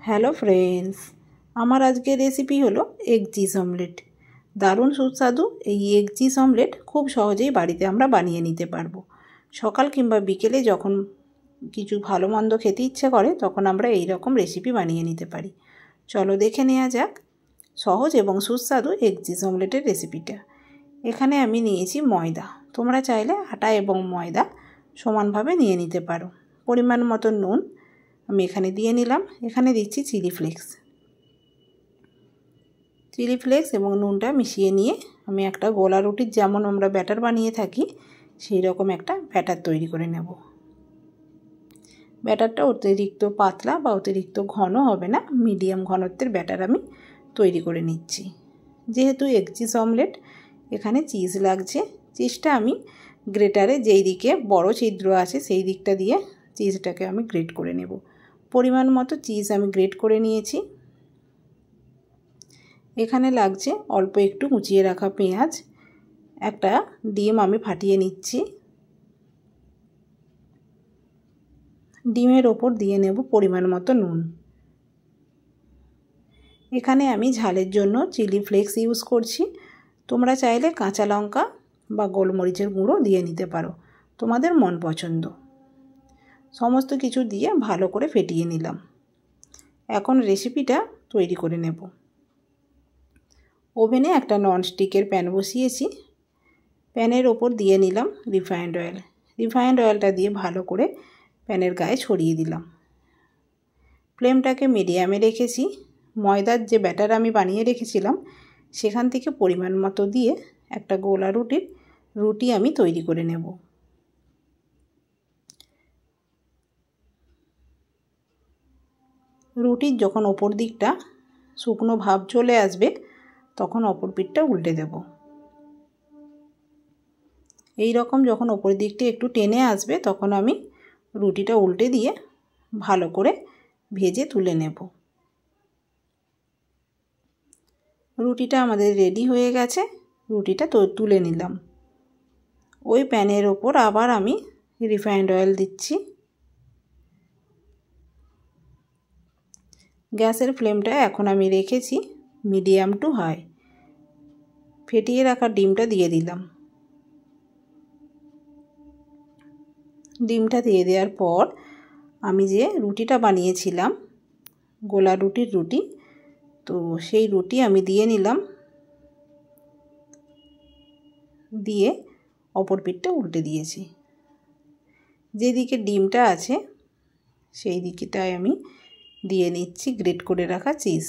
Hello friends, আমার আজকের recipe হলো এগ চিজ অমলেট। দারুণ সুস্বাদু এই এগ চিজ অমলেট খুব সহজেই বাড়িতে আমরা বানিয়ে নিতে পারবো। সকাল কিংবা বিকেলে যখন কিছু ভালো মন্দ খেতে ইচ্ছে করে তখন আমরা এই রকম রেসিপি বানিয়ে নিতে পারি। চলো দেখে নেওয়া যাক সহজ এবং সুস্বাদু এগ চিজ অমলেটের রেসিপিটা। এখানে আমি নিয়েছি ময়দা, তোমরা চাইলে আটা এবং ময়দা সমানভাবে নিয়ে নিতে পারো। পরিমাণ মতো নুন আমি এখানে দিয়ে নিলাম। এখানে দিচ্ছি চিলি ফ্লেক্স এবং নুনটা মিশিয়ে নিয়ে আমি একটা গোলা রুটির যেমন আমরা ব্যাটার বানিয়ে থাকি সেই রকম একটা ব্যাটার তৈরি করে নেব। ব্যাটারটা অতিরিক্ত পাতলা বা অতিরিক্ত ঘন হবে না, মিডিয়াম ঘনত্বের ব্যাটার আমি তৈরি করে নিচ্ছি। যেহেতু এগ চিজ অমলেট এখানে চিজ লাগছে, চিজটা আমি গ্রেটারে যেই দিকে বড় ছিদ্র আছে সেই দিকটা দিয়ে চিজটাকে আমি গ্রেট করে নেব। পরিমাণ মতো চিজ আমি গ্রেট করে নিয়েছি। এখানে লাগছে অল্প একটু কুচিয়ে রাখা পেঁয়াজ, একটা ডিম আমি ফাটিয়ে নিচ্ছি। ডিমের ওপর দিয়ে নেব পরিমাণ মতো নুন। এখানে আমি ঝালের জন্য চিলি ফ্লেক্স ইউজ করছি, তোমরা চাইলে কাঁচা লঙ্কা বা গোলমরিচের গুঁড়ো দিয়ে নিতে পারো, তোমাদের মন পছন্দ। সমস্ত কিছু দিয়ে ভালো করে ফেটিয়ে নিলাম। এখন রেসিপিটা তৈরি করে নেব। ওভেনে একটা ননস্টিকের প্যান বসিয়েছি। প্যানের ওপর দিয়ে নিলাম রিফাইন্ড অয়েল। রিফাইন্ড অয়েলটা দিয়ে ভালো করে প্যানের গায়ে ছড়িয়ে দিলাম। ফ্লেমটাকে মিডিয়ামে রেখেছি। ময়দার যে ব্যাটার আমি বানিয়ে রেখেছিলাম সেখান থেকে পরিমাণ মতো দিয়ে একটা গোলা রুটি আমি তৈরি করে নেব। রুটির যখন ওপর দিকটা শুকনো ভাব চলে আসবে তখন অপর পিঠটা উল্টে দেব। এই রকম যখন ওপর দিকটা একটু টেনে আসবে তখন আমি রুটিটা উল্টে দিয়ে ভালো করে ভেজে তুলে নেব। রুটিটা আমাদের রেডি হয়ে গেছে, রুটিটা তুলে নিলাম। ওই প্যানের ওপর আবার আমি রিফাইন্ড অয়েল দিচ্ছি। গ্যাসের ফ্লেমটা এখন আমি রেখেছি মিডিয়াম টু হাই। ফেটিয়ে রাখা ডিমটা দিয়ে দিলাম। ডিমটা দিয়ে দেওয়ার পর আমি যে রুটিটা বানিয়েছিলাম গোলা রুটি, তো সেই রুটি আমি দিয়ে নিলাম। দিয়ে অপর পিঠটা উল্টে দিয়েছি। যেদিকে ডিমটা আছে সেই দিকটায় আমি দিয়ে নিচ্ছি গ্রেট করে রাখা চিজ।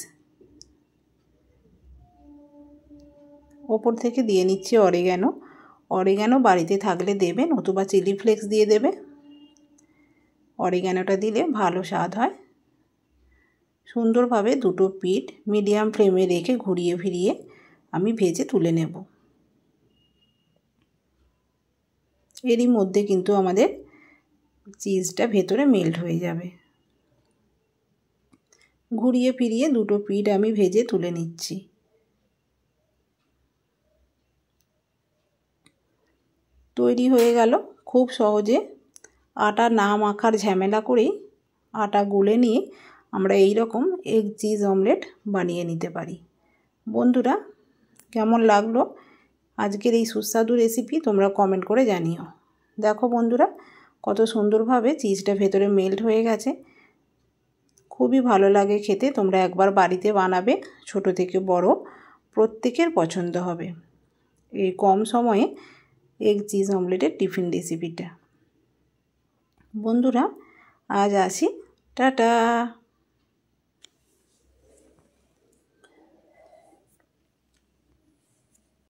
ওপর থেকে দিয়ে নিচ্ছি অরিগ্যানো বাড়িতে থাকলে দেবে, নতুবা চিলি ফ্লেক্স দিয়ে দেবে। অরিগ্যানোটা দিলে ভালো স্বাদ হয়। সুন্দরভাবে দুটো পিঠ মিডিয়াম ফ্লেমে রেখে ঘুরিয়ে ফিরিয়ে আমি ভেজে তুলে নেব। এরই মধ্যে কিন্তু আমাদের চিজটা ভেতরে মেল্ট হয়ে যাবে। ঘুরিয়ে ফিরিয়ে দুটো পিঠ আমি ভেজে তুলে নিচ্ছি। তৈরি হয়ে গেল খুব সহজে। আটা না মাখার ঝামেলা করেই আটা গুলে নিয়ে আমরা এই রকম এগ চিজ অমলেট বানিয়ে নিতে পারি। বন্ধুরা, কেমন লাগলো আজকের এই সুস্বাদু রেসিপি তোমরা কমেন্ট করে জানিও। দেখো বন্ধুরা, কত সুন্দরভাবে চিজটা ভেতরে মেল্ট হয়ে গেছে। খুবই ভালো লাগে খেতে, তোমরা একবার বাড়িতে বানাবে, ছোট থেকে বড় প্রত্যেকের পছন্দ হবে এই কম সময়ে এগ চিজ অমলেটের টিফিন রেসিপিটা। বন্ধুরা, আজ আসি, টাটা।